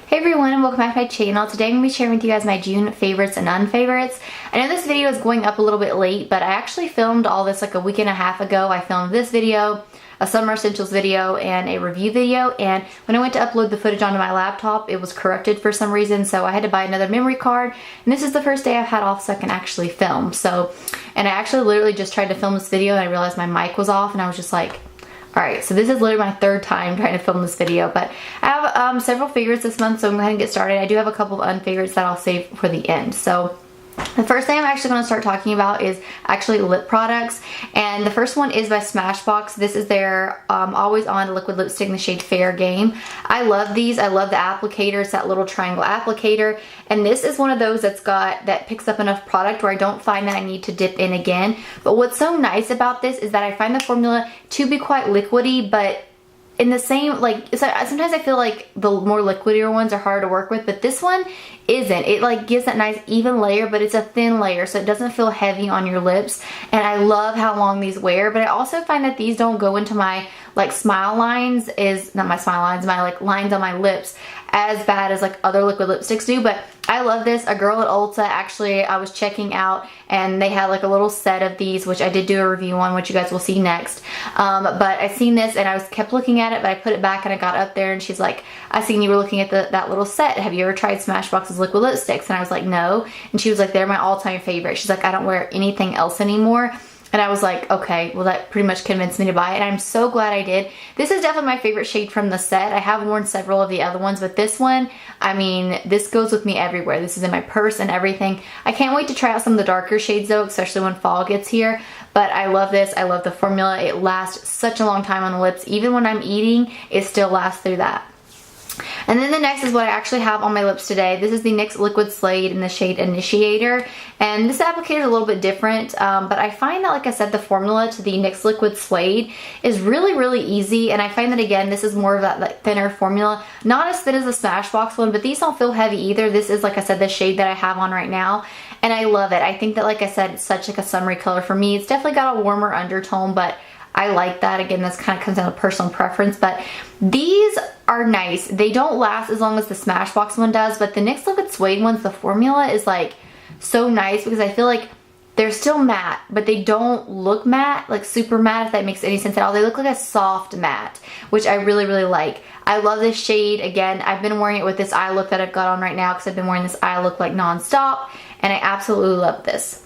Hey everyone, and welcome back to my channel. Today I'm going to be sharing with you guys my June favorites and unfavorites. I know this video is going up a little bit late, but I actually filmed all this like a week and a half ago. I filmed this video, a summer essentials video, and a review video, and when I went to upload the footage onto my laptop, it was corrupted for some reason, so I had to buy another memory card, and this is the first day I've had off so I can actually film. And I actually literally just tried to film this video and I realized my mic was off, and I was just like, alright, so this is literally my third time trying to film this video, but I have several favorites this month, so I'm going to get started. I do have a couple of unfavorites that I'll save for the end. So the first thing I'm actually going to start talking about is actually lip products, and the first one is by Smashbox. This is their Always On liquid lipstick in the shade Fair Game. I love these. I love the applicator. It's that little triangle applicator, and this is one of those that picks up enough product where I don't find that I need to dip in again. But what's so nice about this is that I find the formula to be quite liquidy, but in the same, like, sometimes I feel like the more liquidier ones are hard to work with, but this one isn't. It like gives that nice even layer, but it's a thin layer, so it doesn't feel heavy on your lips, and I love how long these wear. But I also find that these don't go into my like smile lines, my like lines on my lips as bad as like other liquid lipsticks do. But I love this. A girl at Ulta, actually, I was checking out and they had like a little set of these, which I did do a review on, which you guys will see next. But I seen this and I kept looking at it, but I put it back and I got up there and she's like, I seen you were looking at that little set. Have you ever tried Smashbox's liquid lipsticks? And I was like, no. And she was like, they're my all-time favorite. She's like, I don't wear anything else anymore. And I was like, okay, well that pretty much convinced me to buy it, and I'm so glad I did. This is definitely my favorite shade from the set. I have worn several of the other ones, but this one, I mean, this goes with me everywhere. This is in my purse and everything. I can't wait to try out some of the darker shades though, especially when fall gets here. But I love this. I love the formula. It lasts such a long time on the lips. Even when I'm eating, it still lasts through that. And then the next is what I actually have on my lips today. This is the NYX Liquid Suede in the shade Initiator. And this applicator is a little bit different, but I find that, like I said, the formula to the NYX Liquid Suede is really, really easy. And I find that, again, this is more of that like, thinner formula. Not as thin as the Smashbox one, but these don't feel heavy either. This is, like I said, the shade that I have on right now. And I love it. I think that, like I said, it's such like a summery color for me. It's definitely got a warmer undertone, but I like that. Again, this kind of comes down to personal preference, but these are nice. They don't last as long as the Smashbox one does, but the NYX Liquid Suede ones, the formula is like so nice because I feel like they're still matte, but they don't look matte, like super matte, if that makes any sense at all. They look like a soft matte, which I really, really like. I love this shade. Again, I've been wearing it with this eye look that I've got on right now because I've been wearing this eye look like non-stop, and I absolutely love this.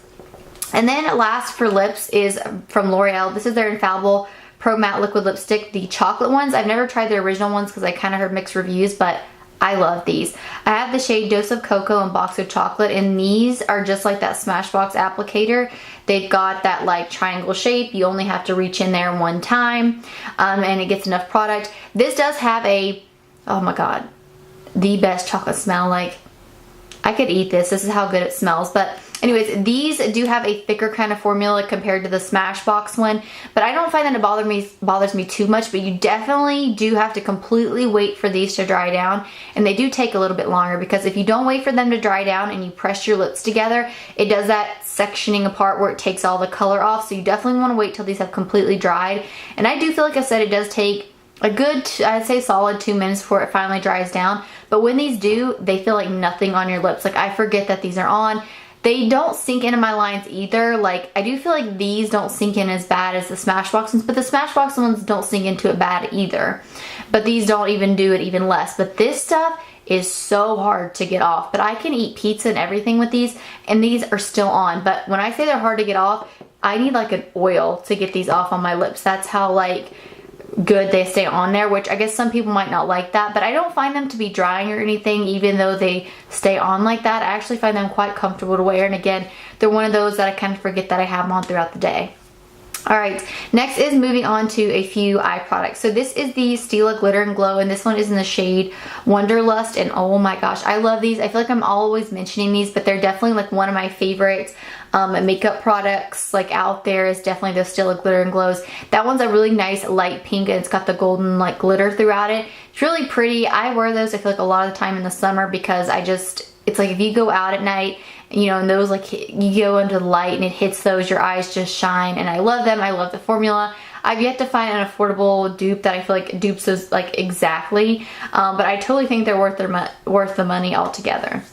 And then last for lips is from L'Oreal. This is their Infallible Pro Matte Liquid Lipstick, the chocolate ones. I've never tried the original ones because I kind of heard mixed reviews, but I love these. I have the shade Dose of Cocoa and Box of Chocolate, and these are just like that Smashbox applicator. They've got that like triangle shape. You only have to reach in there one time, and it gets enough product. This does have a, oh my god, the best chocolate smell. Like, I could eat this. This is how good it smells. But anyways, these do have a thicker kind of formula compared to the Smashbox one, but I don't find that it bothers me too much. But you definitely do have to completely wait for these to dry down, and they do take a little bit longer because if you don't wait for them to dry down and you press your lips together, it does that sectioning apart where it takes all the color off. So you definitely want to wait till these have completely dried. And I do feel, like I said, it does take a good, I'd say solid 2 minutes before it finally dries down. But when these do, they feel like nothing on your lips. Like, I forget that these are on. They don't sink into my lines either. Like, I do feel like these don't sink in as bad as the Smashbox ones, but the Smashbox ones don't sink into it bad either. But these don't even do it even less. But this stuff is so hard to get off. But I can eat pizza and everything with these, and these are still on. But when I say they're hard to get off, I need like an oil to get these off on my lips. That's how like good they stay on there, which I guess some people might not like that, but I don't find them to be drying or anything even though they stay on like that. I actually find them quite comfortable to wear, and again, they're one of those that I kind of forget that I have them on throughout the day. Alright, next is moving on to a few eye products. So this is the Stila Glitter and Glow, and this one is in the shade Wonderlust, and oh my gosh, I love these. I feel like I'm always mentioning these, but they're definitely like one of my favorites makeup products like out there is definitely the Stila Glitter and Glows. That one's a really nice light pink, and it's got the golden like glitter throughout it. It's really pretty. I wear those, I feel like, a lot of the time in the summer because it's like if you go out at night, you know, and those like, you go into the light and it hits those, your eyes just shine, and I love them. I love the formula. I've yet to find an affordable dupe that I feel like dupes those like exactly, but I totally think they're worth the money altogether.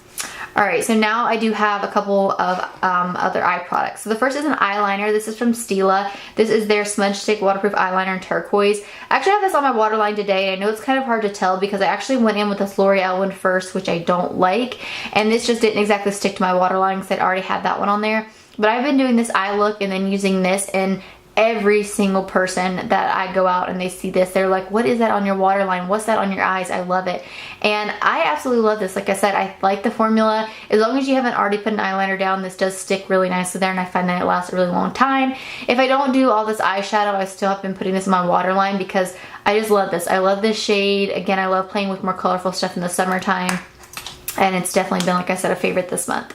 Alright, so now I do have a couple of other eye products. So the first is an eyeliner. This is from Stila. This is their Smudge Stick Waterproof Eyeliner in Turquoise. I actually have this on my waterline today. I know it's kind of hard to tell because I actually went in with this L'Oreal one first, which I don't like. And this just didn't exactly stick to my waterline because I'd already had that one on there. But I've been doing this eye look and then using this, and every single person that I go out and they see this, they're like, what is that on your waterline? What's that on your eyes? I love it. And I absolutely love this. Like I said, I like the formula. As long as you haven't already put an eyeliner down, this does stick really nicely there, and I find that it lasts a really long time. If I don't do all this eyeshadow, I still have been putting this on my waterline because I just love this. I love this shade. Again, I love playing with more colorful stuff in the summertime, and it's definitely been, like I said, a favorite this month.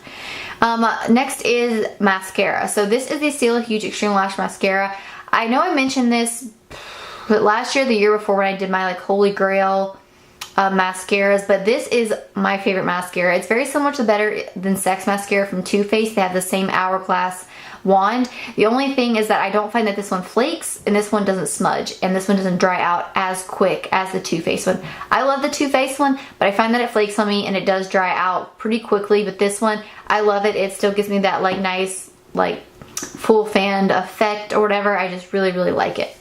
Next is mascara. So this is the Stila Huge Extreme Lash Mascara. I know I mentioned this last year, the year before, when I did my like holy grail mascaras, but this is my favorite mascara. It's very similar to Better Than Sex mascara from Too Faced. They have the same hourglass wand. The only thing is that I don't find that this one flakes and this one doesn't smudge, and this one doesn't dry out as quick as the Too Faced one. I love the Too Faced one, but I find that it flakes on me and it does dry out pretty quickly. But this one, I love it. It still gives me that like nice like full fanned effect or whatever. I just really, really like it.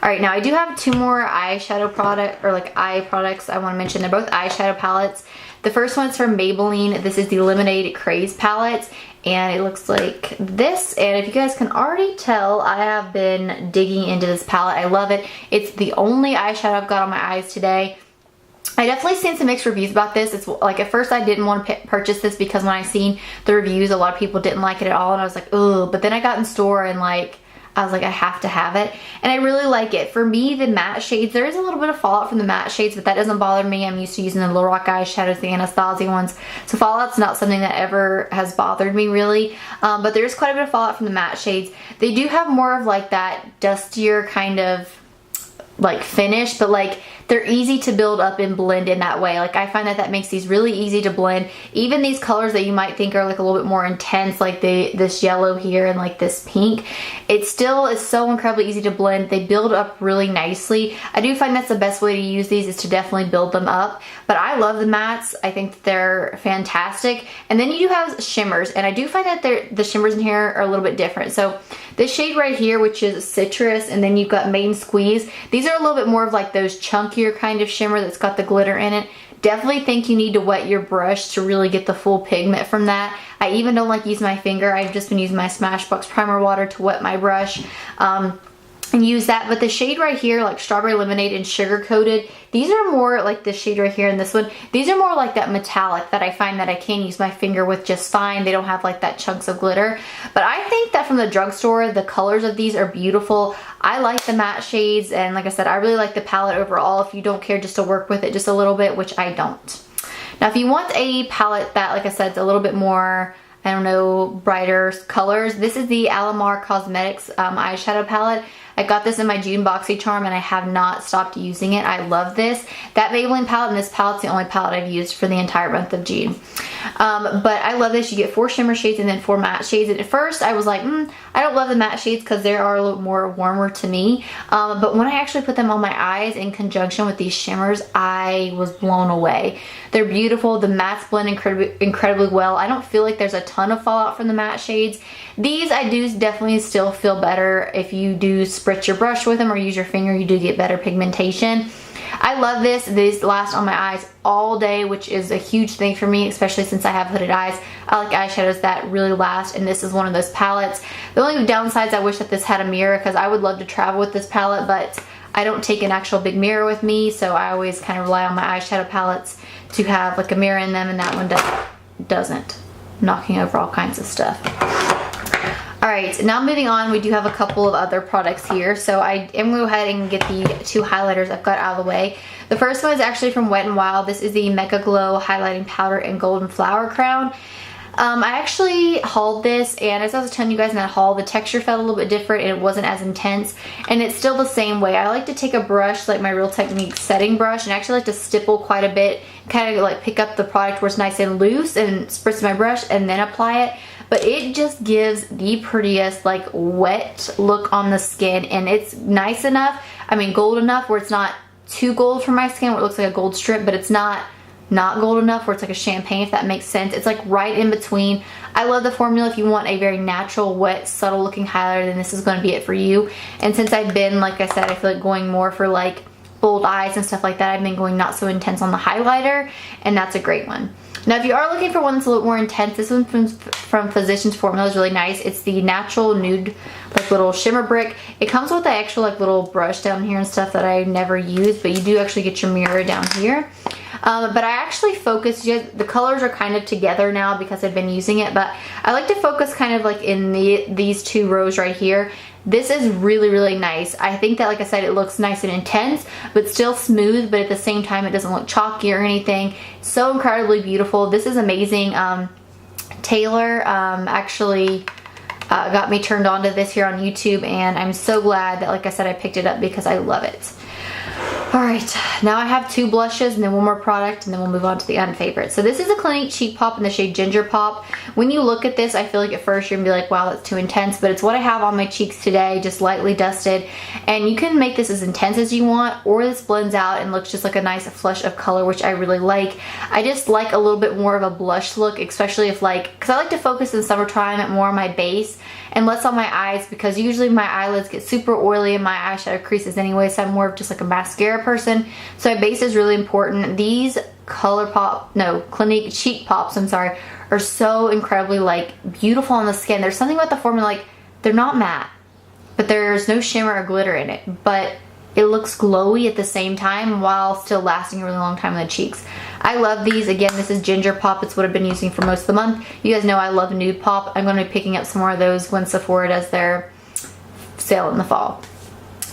Alright, now I do have two more eyeshadow product or like eye products I want to mention. They're both eyeshadow palettes. The first one's from Maybelline. This is the Lemonade Craze palette, and it looks like this. And if you guys can already tell, I have been digging into this palette. I love it. It's the only eyeshadow I've got on my eyes today. I definitely seen some mixed reviews about this. It's like at first I didn't want to purchase this because when I seen the reviews, a lot of people didn't like it at all, and I was like, ugh. But then I got in store and like I was like, I have to have it. And I really like it. For me, the matte shades, there is a little bit of fallout from the matte shades, but that doesn't bother me. I'm used to using the Lorac eyeshadows, the Anastasia ones. So fallout's not something that ever has bothered me really. But there's quite a bit of fallout from the matte shades. They do have more of like that dustier kind of like finish, but like they're easy to build up and blend in that way. Like I find that that makes these really easy to blend. Even these colors that you might think are like a little bit more intense, like this yellow here and like this pink, it still is so incredibly easy to blend. They build up really nicely. I do find that's the best way to use these, is to definitely build them up. But I love the mattes. I think that they're fantastic. And then you do have shimmers, and I do find that the shimmers in here are a little bit different. So this shade right here, which is Citrus, and then you've got Main Squeeze. These are a little bit more of like those chunkier kind of shimmer that's got the glitter in it. Definitely think you need to wet your brush to really get the full pigment from that. I even don't like using my finger. I've just been using my Smashbox primer water to wet my brush and use that. But the shade right here, like Strawberry Lemonade and Sugar Coated, these are more like this shade right here and this one. These are more like that metallic that I find that I can use my finger with just fine. They don't have like that chunks of glitter. But I think that from the drugstore, the colors of these are beautiful. I like the matte shades, and like I said, I really like the palette overall if you don't care just to work with it just a little bit, which I don't. Now if you want a palette that, like I said, is a little bit more, I don't know, brighter colors, this is the Alamar Cosmetics eyeshadow palette. I got this in my June BoxyCharm and I have not stopped using it. I love this. That Maybelline palette and this palette's the only palette I've used for the entire month of June. But I love this. You get 4 shimmer shades and then 4 matte shades. And at first I was like, I don't love the matte shades because they are a little more warmer to me. But when I actually put them on my eyes in conjunction with these shimmers, I was blown away. They're beautiful. The mattes blend incredibly well. I don't feel like there's a ton of fallout from the matte shades. These I do definitely still feel better if you do spritz your brush with them or use your finger. You do get better pigmentation. I love this. These last on my eyes all day, which is a huge thing for me, especially since I have hooded eyes. I like eyeshadows that really last, and this is one of those palettes. The only downsides, I wish that this had a mirror, because I would love to travel with this palette, but I don't take an actual big mirror with me, so I always kind of rely on my eyeshadow palettes to have like a mirror in them, and that one doesn't. Knocking over all kinds of stuff. Alright, now moving on, we do have a couple of other products here. So I am going to go ahead and get the 2 highlighters I've got out of the way. The first one is actually from Wet n Wild. This is the Mega Glow Highlighting Powder in Golden Flower Crown. I actually hauled this, and as I was telling you guys in that haul, the texture felt a little bit different and it wasn't as intense, and it's still the same way. I like to take a brush, like my Real Technique setting brush, and I actually like to stipple quite a bit, kind of like pick up the product where it's nice and loose and spritz my brush and then apply it. but it just gives the prettiest like wet look on the skin, and it's nice enough, I mean gold enough where it's not too gold for my skin where it looks like a gold strip, but it's not gold enough where it's like a champagne, if that makes sense. It's like right in between. I love the formula. If you want a very natural, wet, subtle looking highlighter, then this is going to be it for you. And since I've been, like I said, I feel like going more for like bold eyes and stuff like that, I've been going not so intense on the highlighter, and that's a great one. Now if you are looking for one that's a little more intense, this one from Physicians Formula is really nice. It's the natural nude like little shimmer brick. It comes with the actual like little brush down here and stuff that I never use, but you do actually get your mirror down here. But I actually focus, the colors are kind of together now because I've been using it, but I like to focus kind of like in these two rows right here. This is really, really nice. I think that, like I said, it looks nice and intense, but still smooth, but at the same time, it doesn't look chalky or anything. So incredibly beautiful. This is amazing. Taylor actually got me turned on to this here on YouTube, and I'm so glad that, like I said, I picked it up because I love it. Alright, now I have two blushes and then one more product, and then we'll move on to the Unfavorite. So this is a Clinique Cheek Pop in the shade Ginger Pop. When you look at this, I feel like at first you're going to be like, wow, that's too intense, but it's what I have on my cheeks today, just lightly dusted. And you can make this as intense as you want, or this blends out and looks just like a nice flush of color, which I really like. I just like a little bit more of a blush look, especially if like, because I like to focus in summertime more on my base and less on my eyes, because usually my eyelids get super oily and my eyeshadow creases anyway, so I'm more of just like a mascara person. So my base is really important. These Clinique Cheek Pops, I'm sorry, are so incredibly like beautiful on the skin. There's something about the formula, like they're not matte, but there's no shimmer or glitter in it, but it looks glowy at the same time while still lasting a really long time on the cheeks. I love these. Again, this is Ginger Pop. It's what I've been using for most of the month. You guys know I love Nude Pop. I'm going to be picking up some more of those when Sephora does their sale in the fall.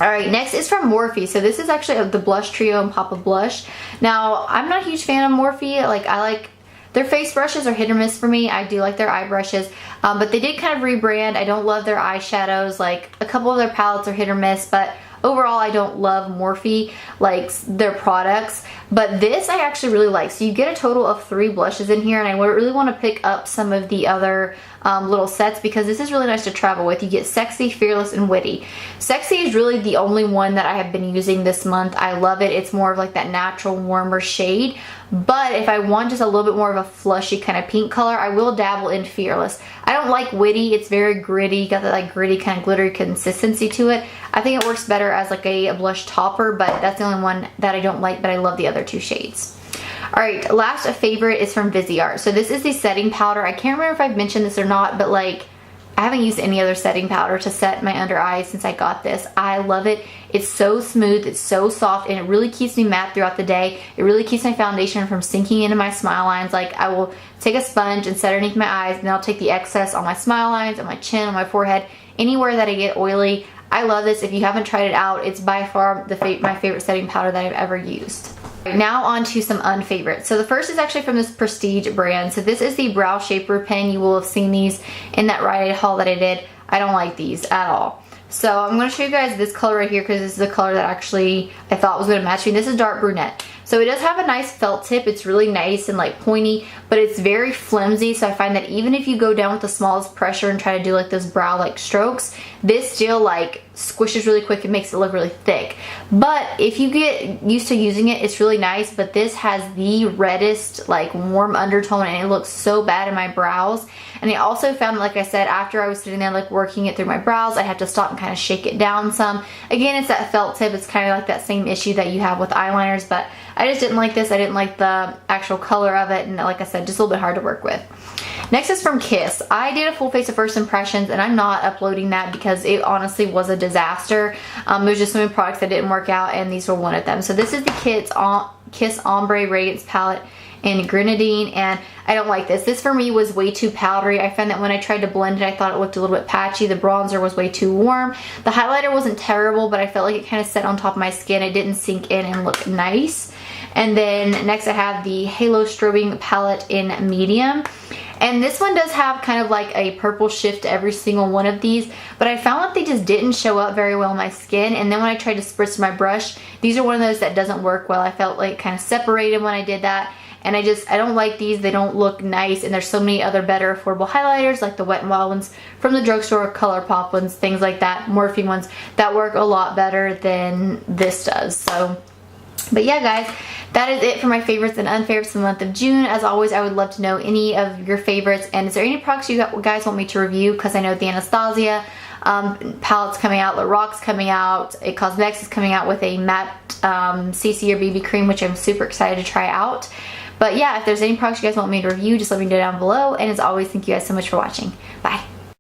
Alright, next is from Morphe. So this is actually the Blush Trio and Pop of Blush. Now, I'm not a huge fan of Morphe. I like their face brushes are hit or miss for me. I do like their eye brushes, but they did kind of rebrand. I don't love their eyeshadows. Like a couple of their palettes are hit or miss, but overall I don't love Morphe, like their products. But this I actually really like. So you get a total of 3 blushes in here, and I really want to pick up some of the other little sets because this is really nice to travel with. You get Sexy, Fearless, and Witty. Sexy is really the only one that I have been using this month. I love it. It's more of like that natural warmer shade. But if I want just a little bit more of a flushy kind of pink color, I will dabble in Fearless. I don't like Witty. It's very gritty. Got that like gritty kind of glittery consistency to it. I think it works better as like a blush topper, but that's the only one that I don't like, but I love the other 2 shades. Alright, last favorite is from Viseart. So this is the setting powder. I can't remember if I've mentioned this or not, but like I haven't used any other setting powder to set my under eyes since I got this. I love it. It's so smooth, it's so soft, and it really keeps me matte throughout the day. It really keeps my foundation from sinking into my smile lines. Like I will take a sponge and set it underneath my eyes, and then I'll take the excess on my smile lines, on my chin, on my forehead, anywhere that I get oily. I love this. If you haven't tried it out, it's by far my favorite setting powder that I've ever used. Now on to some Unfavorites. So the first is actually from this Prestige brand. So this is the Brow Shaper pen. You will have seen these in that Rite Aid haul that I did. I don't like these at all. So I'm going to show you guys this color right here because this is the color that actually I thought was going to match me. This is Dark Brunette. So it does have a nice felt tip. It's really nice and like pointy, but it's very flimsy. So I find that even if you go down with the smallest pressure and try to do like those brow like strokes, this still like squishes really quick and makes it look really thick. But if you get used to using it, it's really nice. But this has the reddest like warm undertone, and it looks so bad in my brows. And I also found, like I said, after I was sitting there like working it through my brows, I have to stop and kind of shake it down some. Again, it's that felt tip. It's kind of like that same issue that you have with eyeliners, but I just didn't like this. I didn't like the actual color of it, and like I said, just a little bit hard to work with. Next is from Kiss. I did a full face of first impressions, and I'm not uploading that because it honestly was a disaster. There's just so many products that didn't work out, and these were one of them. So this is the Kiss Ombre Radiance Palette in Grenadine, and I don't like this. This for me was way too powdery. I found that when I tried to blend it, I thought it looked a little bit patchy. The bronzer was way too warm. The highlighter wasn't terrible, but I felt like it kind of set on top of my skin. It didn't sink in and look nice. And then next I have the Halo Strobing Palette in Medium. And this one does have kind of like a purple shift to every single one of these, but I found that they just didn't show up very well on my skin. And then when I tried to spritz my brush, these are one of those that doesn't work well. I felt like kind of separated when I did that. and I don't like these. They don't look nice, and there's so many other better affordable highlighters like the Wet n Wild ones from the drugstore, ColourPop ones, things like that, Morphe ones that work a lot better than this does. So, but yeah guys, that is it for my favorites and unfavorites for the month of June. As always, I would love to know any of your favorites, and is there any products you guys want me to review, because I know the Anastasia palette's coming out, LOreal's coming out, Cosmetics is coming out with a matte CC or BB cream, which I'm super excited to try out. But yeah, if there's any products you guys want me to review, just let me know down below, and as always, thank you guys so much for watching. Bye.